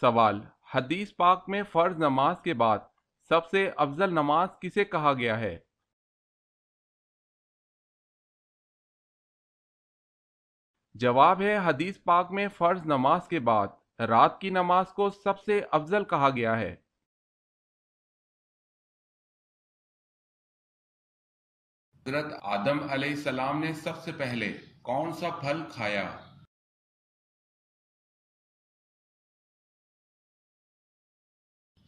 سوال: حدیث پاک میں فرض نماز کے بعد سب سے افضل نماز کسے کہا گیا ہے؟ جواب ہے: حدیث پاک میں فرض نماز کے بعد رات کی نماز کو سب سے افضل کہا گیا ہے۔ حضرت آدم علیہ السلام نے سب سے پہلے کون سا پھل کھایا؟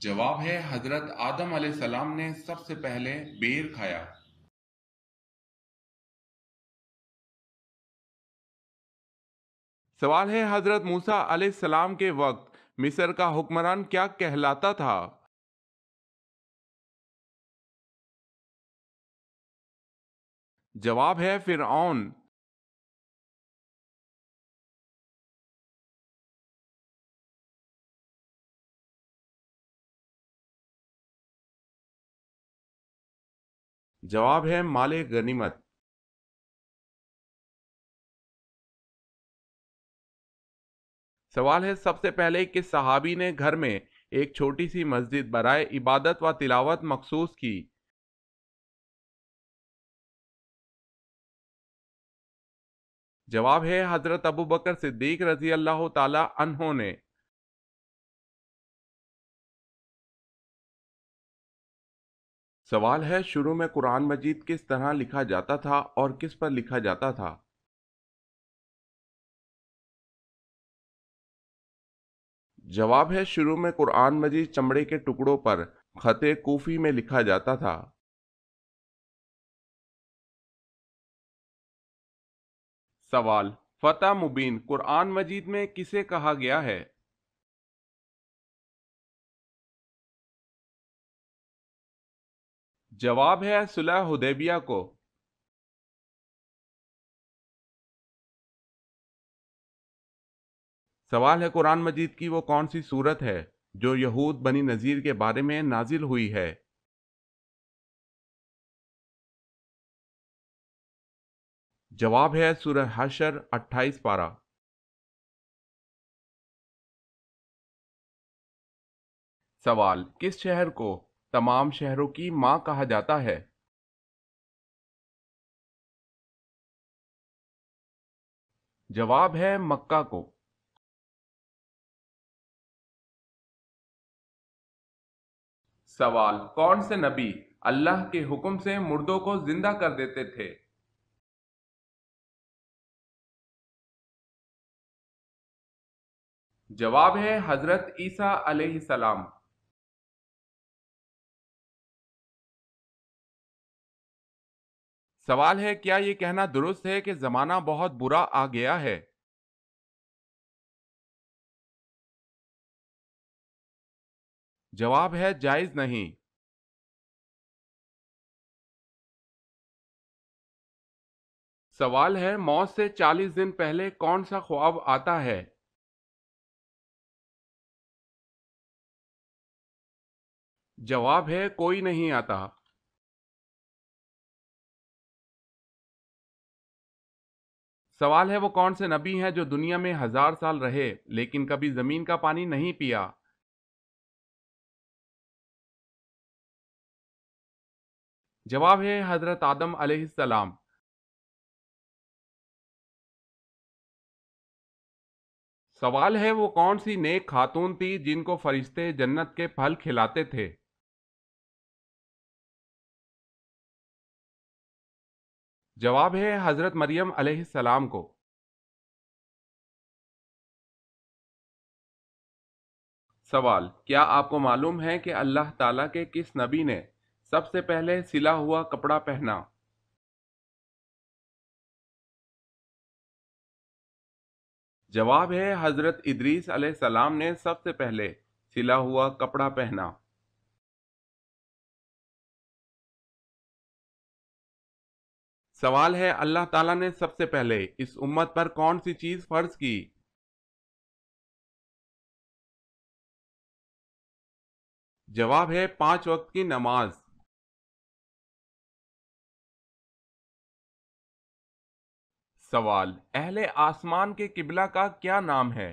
جواب ہے: حضرت آدم علیہ السلام نے سب سے پہلے بیر کھایا۔ سوال ہے: حضرت موسیٰ علیہ السلام کے وقت مصر کا حکمران کیا کہلاتا تھا؟ جواب ہے: فرعون۔ جواب ہے: مال غنیمت۔ سوال ہے: سب سے پہلے کس صحابی نے گھر میں ایک چھوٹی سی مسجد برائے عبادت و تلاوت مخصوص کی؟ جواب ہے: حضرت ابوبکر صدیق رضی اللہ تعالی عنہ نے۔ سوال ہے: شروع میں قرآن مجید کس طرح لکھا جاتا تھا اور کس پر لکھا جاتا تھا؟ جواب ہے: شروع میں قرآن مجید چمڑے کے ٹکڑوں پر خط کوفی میں لکھا جاتا تھا۔ سوال: فتح مبین قرآن مجید میں کسے کہا گیا ہے؟ جواب ہے: صلح حدیبیہ کو۔ سوال ہے: قرآن مجید کی وہ کون سی سورت ہے جو یہود بنی نذیر کے بارے میں نازل ہوئی ہے؟ جواب ہے: سورہ حشر 28 پارہ۔ سوال: کس شہر کو تمام شہروں کی ماں کہا جاتا ہے؟ جواب ہے: مکہ کو۔ سوال: کون سے نبی اللہ کے حکم سے مردوں کو زندہ کر دیتے تھے؟ جواب ہے: حضرت عیسیٰ علیہ السلام۔ سوال ہے: کیا یہ کہنا درست ہے کہ زمانہ بہت برا آ گیا ہے؟ جواب ہے: جائز نہیں۔ سوال ہے: موت سے 40 دن پہلے کون سا خواب آتا ہے؟ جواب ہے: کوئی نہیں آتا۔ سوال ہے: وہ کون سے نبی ہیں جو دنیا میں 1000 سال رہے لیکن کبھی زمین کا پانی نہیں پیا؟ جواب ہے: حضرت آدم علیہ السلام۔ سوال ہے: وہ کون سی نیک خاتون تھی جن کو فرشتے جنت کے پھل کھلاتے تھے؟ جواب ہے: حضرت مریم علیہ السلام کو۔ سوال: کیا آپ کو معلوم ہے کہ اللہ تعالیٰ کے کس نبی نے سب سے پہلے سلا ہوا کپڑا پہنا؟ جواب ہے: حضرت ادریس علیہ السلام نے سب سے پہلے سلا ہوا کپڑا پہنا۔ سوال ہے: اللہ تعالیٰ نے سب سے پہلے اس امت پر کون سی چیز فرض کی؟ جواب ہے: 5 وقت کی نماز۔ سوال: اہل آسمان کے قبلہ کا کیا نام ہے؟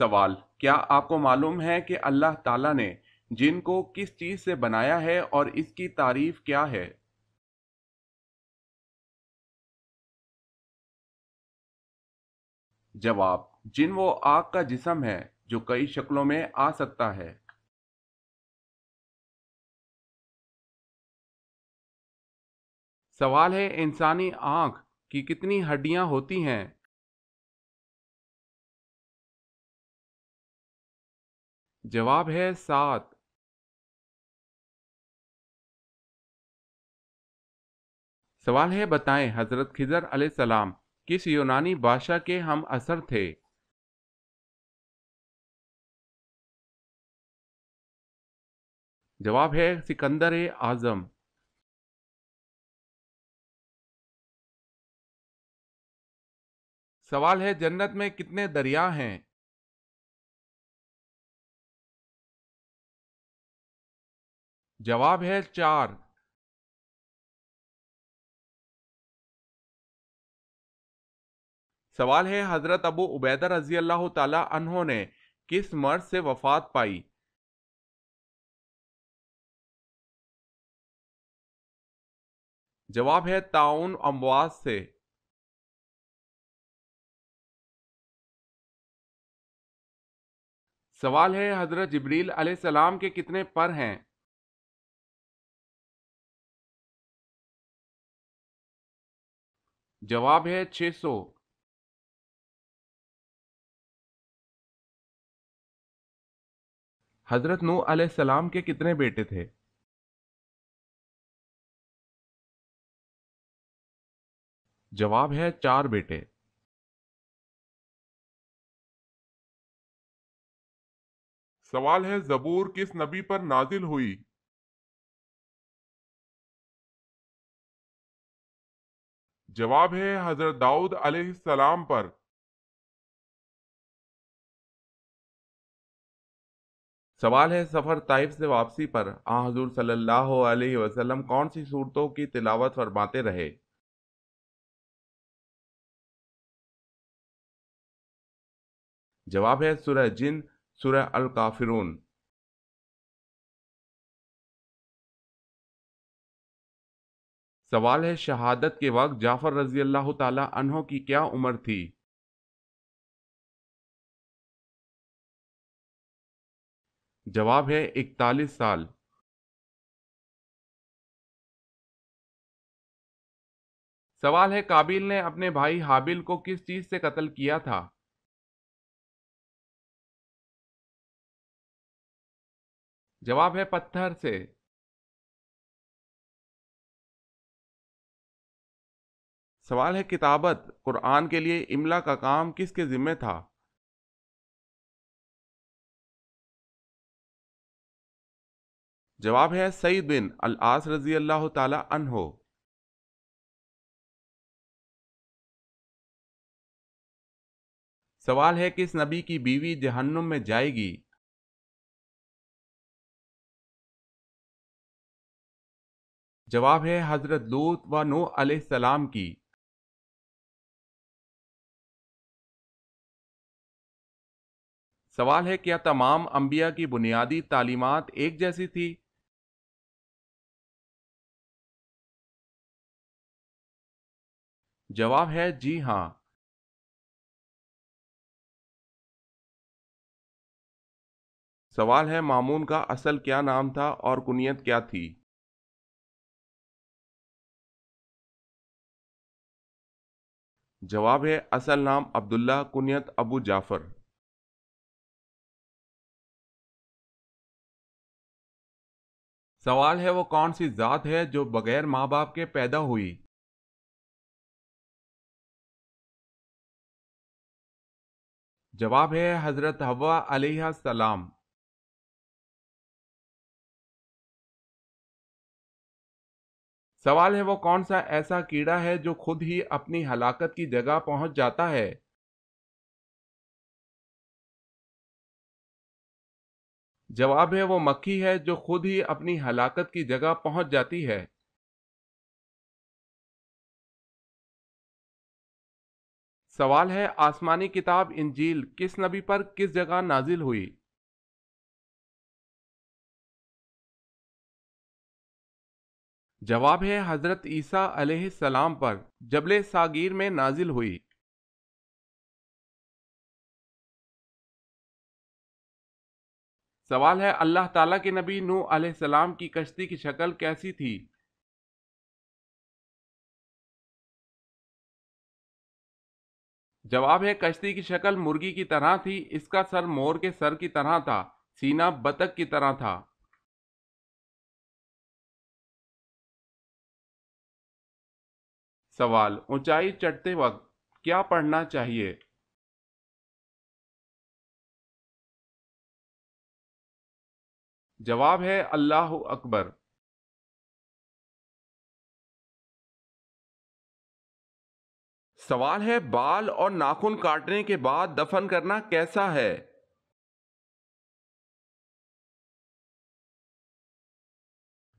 سوال: کیا آپ کو معلوم ہے کہ اللہ تعالیٰ نے جن کو کس چیز سے بنایا ہے اور اس کی تعریف کیا ہے؟ جواب: جن وہ آگ کا جسم ہے جو کئی شکلوں میں آ سکتا ہے۔ سوال ہے: انسانی آنکھ کی کتنی ہڈیاں ہوتی ہیں؟ جواب ہے 7۔ سوال ہے: بتائیں حضرت خضر علیہ السلام کس یونانی بادشاہ کے ہم عصر تھے؟ جواب ہے سکندر اعظم۔ سوال ہے: جنت میں کتنے دریا ہیں؟ جواب ہے 4۔ سوال ہے: حضرت ابو عبیدہ رضی اللہ تعالی عنہ نے کس مرض سے وفات پائی؟ جواب ہے طاعون امواس سے۔ سوال ہے: حضرت جبریل علیہ السلام کے کتنے پر ہیں؟ جواب ہے 600۔ حضرت نوح علیہ السلام کے کتنے بیٹے تھے؟ جواب ہے 4 بیٹے۔ سوال ہے: زبور کس نبی پر نازل ہوئی؟ جواب ہے حضرت داؤد علیہ السلام پر۔ سوال ہے: سفر طائف سے واپسی پر حضور صلی اللہ علیہ وسلم کون سی صورتوں کی تلاوت فرماتے رہے؟ جواب ہے سورہ جن، سورہ الکافرون۔ سوال ہے: شہادت کے وقت جعفر رضی اللہ تعالی عنہ کی کیا عمر تھی؟ جواب ہے 41 سال۔ سوال ہے: قابیل نے اپنے بھائی حابیل کو کس چیز سے قتل کیا تھا؟ جواب ہے پتھر سے۔ سوال ہے: کتابت قرآن کے لیے املا کا کام کس کے ذمہ تھا؟ جواب ہے سعید بن العاص رضی اللہ تعالی عنہ۔ سوال ہے: کس نبی کی بیوی جہنم میں جائے گی؟ جواب ہے حضرت لوط و نوح علیہ السلام کی۔ سوال ہے: کیا تمام انبیاء کی بنیادی تعلیمات ایک جیسی تھی؟ جواب ہے جی ہاں۔ سوال ہے: مامون کا اصل کیا نام تھا اور کنیت کیا تھی؟ جواب ہے اصل نام عبداللہ، کنیت ابو جعفر۔ سوال ہے: وہ کون سی ذات ہے جو بغیر ماں باپ کے پیدا ہوئی؟ جواب ہے حضرت حوا علیہ السلام۔ سوال ہے: وہ کون سا ایسا کیڑا ہے جو خود ہی اپنی ہلاکت کی جگہ پہنچ جاتا ہے؟ جواب ہے وہ مکھی ہے جو خود ہی اپنی ہلاکت کی جگہ پہنچ جاتی ہے۔ سوال ہے آسمانی کتاب انجیل کس نبی پر کس جگہ نازل ہوئی؟ جواب ہے حضرت عیسیٰ علیہ السلام پر جبل ساگیر میں نازل ہوئی۔ سوال ہے اللہ تعالیٰ کے نبی نوح علیہ السلام کی کشتی کی شکل کیسی تھی؟ جواب ہے کشتی کی شکل مرغی کی طرح تھی، اس کا سر مور کے سر کی طرح تھا، سینہ بطخ کی طرح تھا۔ سوال اونچائی چڑھتے وقت کیا پڑھنا چاہیے؟ جواب ہے اللہ اکبر۔ سوال ہے بال اور ناخن کاٹنے کے بعد دفن کرنا کیسا ہے؟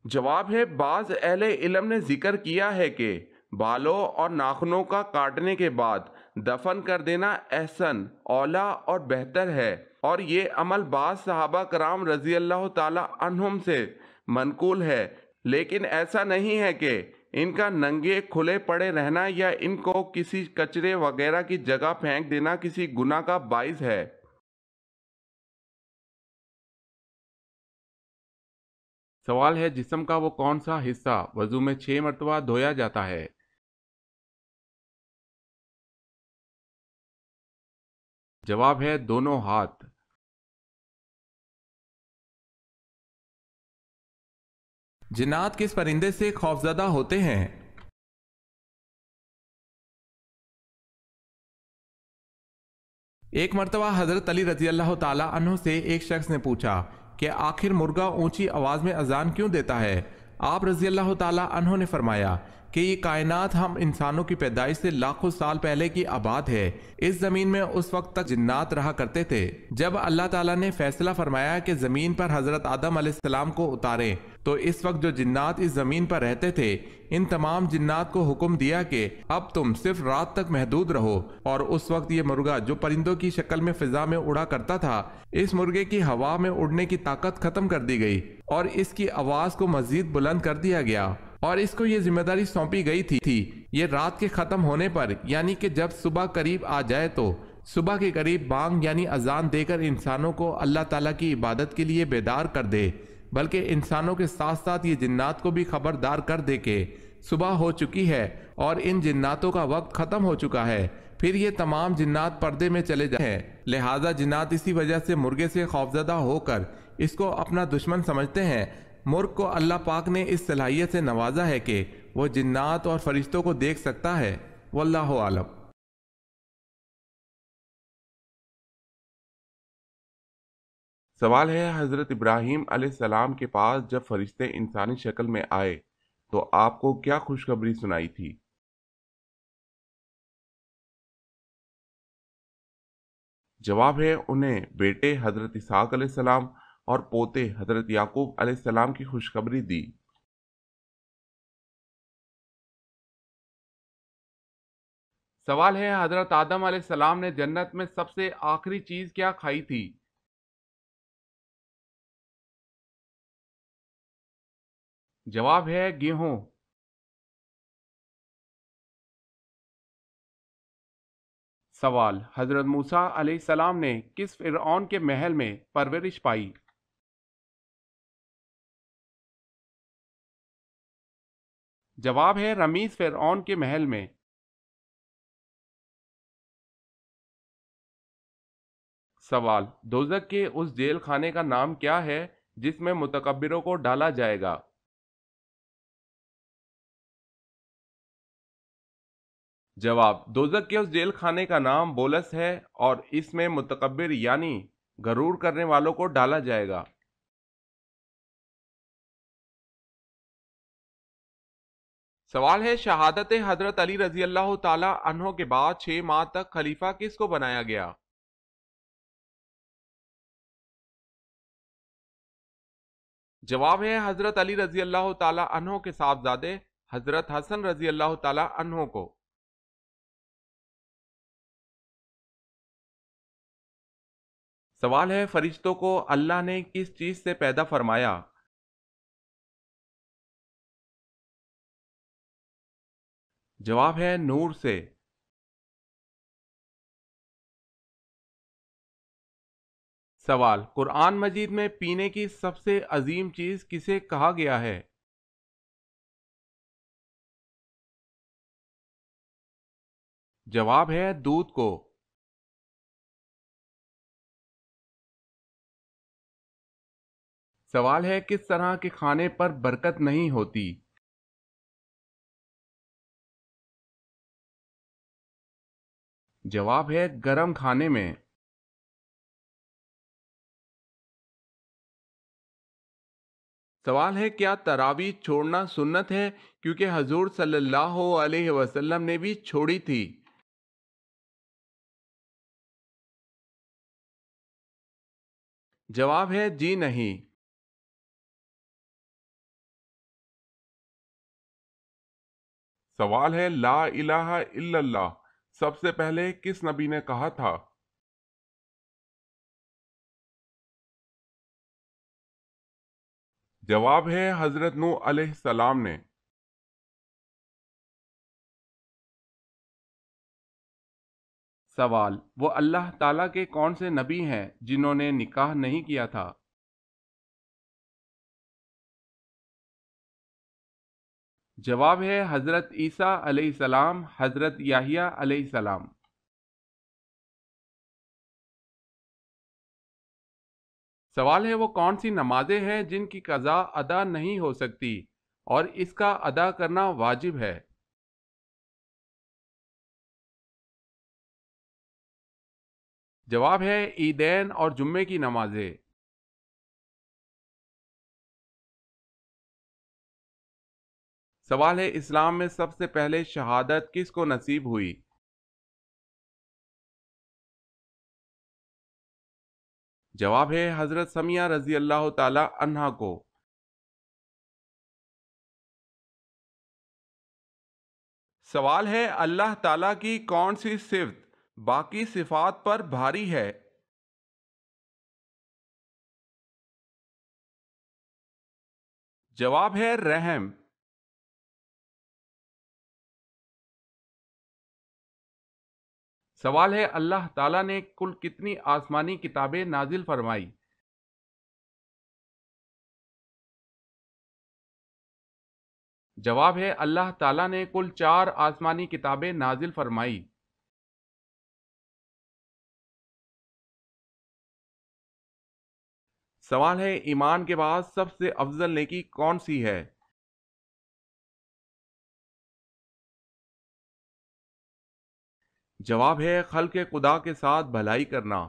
جواب ہے بعض اہل علم نے ذکر کیا ہے کہ بالوں اور ناخنوں کا کاٹنے کے بعد دفن کر دینا احسن، اولا اور بہتر ہے، اور یہ عمل بعض صحابہ کرام رضی اللہ تعالی عنہم سے منقول ہے، لیکن ایسا نہیں ہے کہ ان کا ننگے کھلے پڑے رہنا یا ان کو کسی کچرے وغیرہ کی جگہ پھینک دینا کسی گناہ کا باعث ہے۔ سوال ہے جسم کا وہ کون سا حصہ وضو میں 6 مرتبہ دھویا جاتا ہے؟ جواب ہے دونوں ہاتھ۔ جنات کس پرندے سے خوفزدہ ہوتے ہیں؟ ایک مرتبہ حضرت علی رضی اللہ تعالی عنہ سے ایک شخص نے پوچھا کہ آخر مرغا اونچی آواز میں اذان کیوں دیتا ہے؟ آپ رضی اللہ تعالی عنہ نے فرمایا کہ یہ کائنات ہم انسانوں کی پیدائش سے لاکھوں سال پہلے کی آباد ہے، اس زمین میں اس وقت تک جنات رہا کرتے تھے۔ جب اللہ تعالیٰ نے فیصلہ فرمایا کہ زمین پر حضرت آدم علیہ السلام کو اتاریں تو اس وقت جو جنات اس زمین پر رہتے تھے ان تمام جنات کو حکم دیا کہ اب تم صرف رات تک محدود رہو، اور اس وقت یہ مرغا جو پرندوں کی شکل میں فضا میں اڑا کرتا تھا، اس مرغے کی ہوا میں اڑنے کی طاقت ختم کر دی گئی اور اس کی آواز کو مزید بلند کر دیا گیا، اور اس کو یہ ذمہ داری سونپی گئی تھی یہ رات کے ختم ہونے پر یعنی کہ جب صبح قریب آ جائے تو صبح کے قریب بانگ یعنی اذان دے کر انسانوں کو اللہ تعالیٰ کی عبادت کے لیے بیدار کر دے، بلکہ انسانوں کے ساتھ ساتھ یہ جنات کو بھی خبردار کر دے کہ صبح ہو چکی ہے اور ان جناتوں کا وقت ختم ہو چکا ہے، پھر یہ تمام جنات پردے میں چلے جائیں۔ لہٰذا جنات اسی وجہ سے مرغے سے خوفزدہ ہو کر اس کو اپنا دشمن سمجھتے ہیں۔ مرغ کو اللہ پاک نے اس صلاحیت سے نوازا ہے کہ وہ جنات اور فرشتوں کو دیکھ سکتا ہے۔ واللہ عالم۔ سوال ہے حضرت ابراہیم علیہ السلام کے پاس جب فرشتے انسانی شکل میں آئے تو آپ کو کیا خوشخبری سنائی تھی؟ جواب ہے انہیں بیٹے حضرت اسحاق علیہ السلام اور پوتے حضرت یعقوب علیہ السلام کی خوشخبری دی۔ سوال ہے حضرت آدم علیہ السلام نے جنت میں سب سے آخری چیز کیا کھائی تھی؟ جواب ہے گیہوں۔ سوال حضرت موسیٰ علیہ السلام نے کس فرعون کے محل میں پرورش پائی؟ جواب ہے رمیز فرعون کے محل میں۔ سوال دوزخ کے اس جیل خانے کا نام کیا ہے جس میں متکبروں کو ڈالا جائے گا؟ جواب دوزخ کے اس جیل خانے کا نام بولس ہے اور اس میں متکبر یعنی غرور کرنے والوں کو ڈالا جائے گا۔ سوال ہے شہادت حضرت علی رضی اللہ تعالی عنہ کے بعد 6 ماہ تک خلیفہ کس کو بنایا گیا؟ جواب ہے حضرت علی رضی اللہ تعالی عنہ کے صاحبزادے حضرت حسن رضی اللہ تعالی عنہ کو۔ سوال ہے فرشتوں کو اللہ نے کس چیز سے پیدا فرمایا؟ جواب ہے نور سے۔ سوال، قرآن مجید میں پینے کی سب سے عظیم چیز کسے کہا گیا ہے؟ جواب ہے دودھ کو۔ سوال ہے کس طرح کے کھانے پر برکت نہیں ہوتی؟ جواب ہے گرم کھانے میں۔ سوال ہے کیا تراویح چھوڑنا سنت ہے کیونکہ حضور صلی اللہ علیہ وسلم نے بھی چھوڑی تھی؟ جواب ہے جی نہیں۔ سوال ہے لا الہ الا اللہ سب سے پہلے کس نبی نے کہا تھا؟ جواب ہے حضرت نوح علیہ السلام نے۔ سوال، وہ اللہ تعالیٰ کے کون سے نبی ہیں جنہوں نے نکاح نہیں کیا تھا؟ جواب ہے حضرت عیسیٰ علیہ السلام، حضرت یحییٰ علیہ السلام۔ سوال ہے وہ کون سی نمازیں ہیں جن کی قضا ادا نہیں ہو سکتی اور اس کا ادا کرنا واجب ہے؟ جواب ہے عیدین اور جمعے کی نمازیں۔ سوال ہے اسلام میں سب سے پہلے شہادت کس کو نصیب ہوئی؟ جواب ہے حضرت سمیہ رضی اللہ تعالی عنہا کو۔ سوال ہے اللہ تعالیٰ کی کون سی صفت باقی صفات پر بھاری ہے؟ جواب ہے رحم۔ سوال ہے اللہ تعالیٰ نے کل کتنی آسمانی کتابیں نازل فرمائی؟ جواب ہے اللہ تعالیٰ نے کل 4 آسمانی کتابیں نازل فرمائی۔ سوال ہے ایمان کے بعد سب سے افضل نیکی کون سی ہے؟ جواب ہے خلق خدا کے ساتھ بھلائی کرنا۔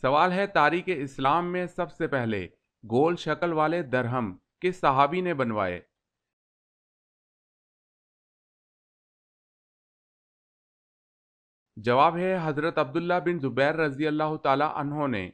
سوال ہے تاریخ اسلام میں سب سے پہلے گول شکل والے درہم کس صحابی نے بنوائے؟ جواب ہے حضرت عبداللہ بن زبیر رضی اللہ تعالی عنہ نے۔